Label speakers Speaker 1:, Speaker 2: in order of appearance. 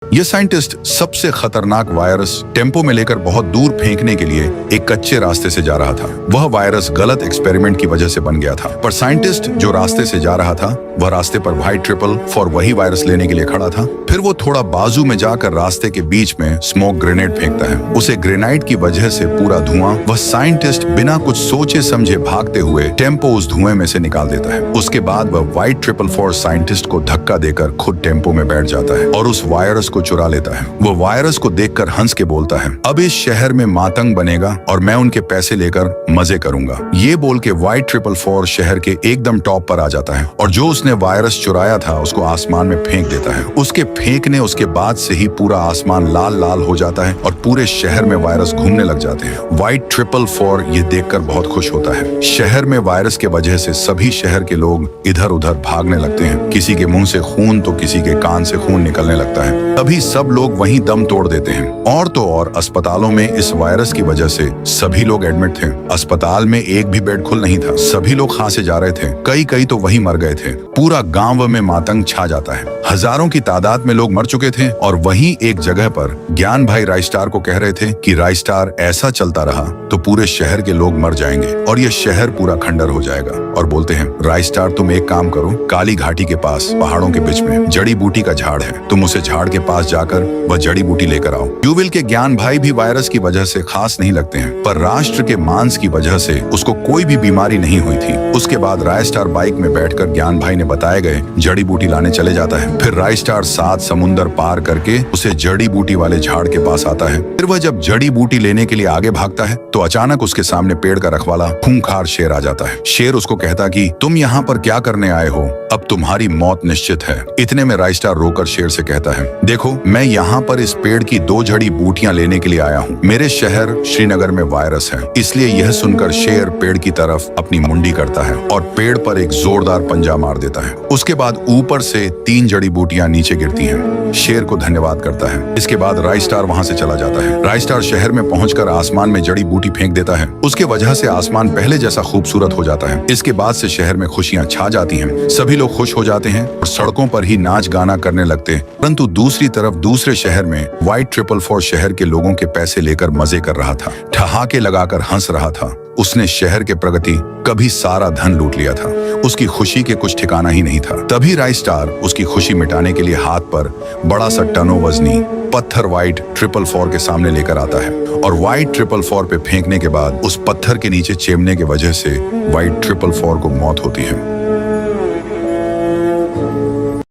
Speaker 1: ये साइंटिस्ट सबसे खतरनाक वायरस टेम्पो में लेकर बहुत दूर फेंकने के लिए एक कच्चे रास्ते से जा रहा था। वह वायरस गलत एक्सपेरिमेंट की वजह से बन गया था, पर साइंटिस्ट जो रास्ते से जा रहा था वह रास्ते पर Y4 वही वायरस लेने के लिए खड़ा था। फिर वो थोड़ा बाजू में जाकर रास्ते के बीच में स्मोक ग्रेनेड फेंकता है। उसे ग्रेनाइड की वजह से पूरा धुआं, वह साइंटिस्ट बिना कुछ सोचे समझे भागते हुए टेम्पो उस धुएं में से निकाल देता है। उसके बाद वह Y4 साइंटिस्ट को धक्का देकर खुद टेम्पो में बैठ जाता है और उस वायरस को चुरा लेता है। वो वायरस को देखकर हंस के बोलता है, अब इस शहर में मातंग बनेगा और मैं उनके पैसे लेकर मजे करूंगा। ये बोल के Y4 शहर के एकदम टॉप पर आ जाता है और जो उसने वायरस चुराया था उसको आसमान में फेंक देता है। उसके फेंकने उसके बाद से ही पूरा आसमान लाल लाल हो जाता है और पूरे शहर में वायरस घूमने लग जाते हैं। Y4 ये देखकर बहुत खुश होता है। शहर में वायरस के वजह से सभी शहर के लोग इधर उधर भागने लगते हैं। किसी के मुंह से खून तो किसी के कान से खून निकलने लगता है। तभी सब लोग वहीं दम तोड़ देते हैं। और तो और अस्पतालों में इस वायरस की वजह से सभी लोग एडमिट थे। अस्पताल में एक भी बेड खुल नहीं था। सभी लोग खांसे जा रहे थे, कई तो वहीं मर गए थे। पूरा गांव में मातंग छा जाता है। हजारों की तादाद में लोग मर चुके थे और वहीं एक जगह पर ज्ञान भाई रायस्टार को कह रहे थे कि रायस्टार ऐसा चलता रहा तो पूरे शहर के लोग मर जाएंगे और ये शहर पूरा खंडर हो जाएगा। और बोलते हैं, रायस्टार तुम एक काम करो, काली घाटी के पास पहाड़ों के बीच में जड़ी बूटी का झाड़ है, तुम उसे झाड़ के पास जाकर वह जड़ी बूटी लेकर आओ। यूविल के ज्ञान भाई भी वायरस की वजह से खास नहीं लगते हैं, पर राष्ट्र के मांस की वजह से उसको कोई भी बीमारी नहीं हुई थी। उसके बाद रायस्टार बाइक में बैठकर ज्ञान भाई ने बताए गए जड़ी बूटी लाने चले जाता है। फिर रायस्टार 7 समुंदर पार करके उसे जड़ी बूटी वाले झाड़ के पास आता है। फिर वह जब जड़ी बूटी लेने के लिए आगे भागता है तो अचानक उसके सामने पेड़ का रखवाला खूंखार शेर आ जाता है। शेर उसको कहता कि तुम यहाँ पर क्या करने आए हो, अब तुम्हारी मौत निश्चित है। इतने में रायस्टार रोकर शेर से कहता है, देखो मैं यहाँ पर इस पेड़ की 2 जड़ी बूटियां लेने के लिए आया हूँ। मेरे शहर श्रीनगर में वायरस है। इसलिए यह सुनकर शेर पेड़ की तरफ अपनी मुंडी करता है और पेड़ पर एक जोरदार पंजा मार देता है। उसके बाद ऊपर से 3 जड़ी बूटियां नीचे गिरती हैं। शेर को धन्यवाद करता है। इसके बाद रायस्टार वहां से चला जाता है। रायस्टार शहर में पहुंचकर आसमान में जड़ी बूटी फेंक देता है। उसके वजह से आसमान पहले जैसा खूबसूरत हो जाता है। इसके बाद से शहर में खुशियां छा जाती हैं। सभी लोग खुश हो जाते हैं और सड़कों पर ही नाच गाना करने लगते हैं। परंतु दूसरी तरफ दूसरे शहर में Y4 शहर के लोगों के पैसे लेकर मजे कर रहा था, ठहाके लगाकर हंस रहा था। उसने शहर के प्रगति कभी सारा धन लूट लिया था। उसकी खुशी के कुछ ठिकाना ही नहीं था। तभी रायस्टार उसकी खुशी मिटाने के लिए हाथ पर बड़ा सा टनो वजनी पत्थर Y4 के सामने लेकर आता है और Y4 पे फेंकने के बाद उस पत्थर के नीचे चिमने की वजह से Y4 को मौत होती है।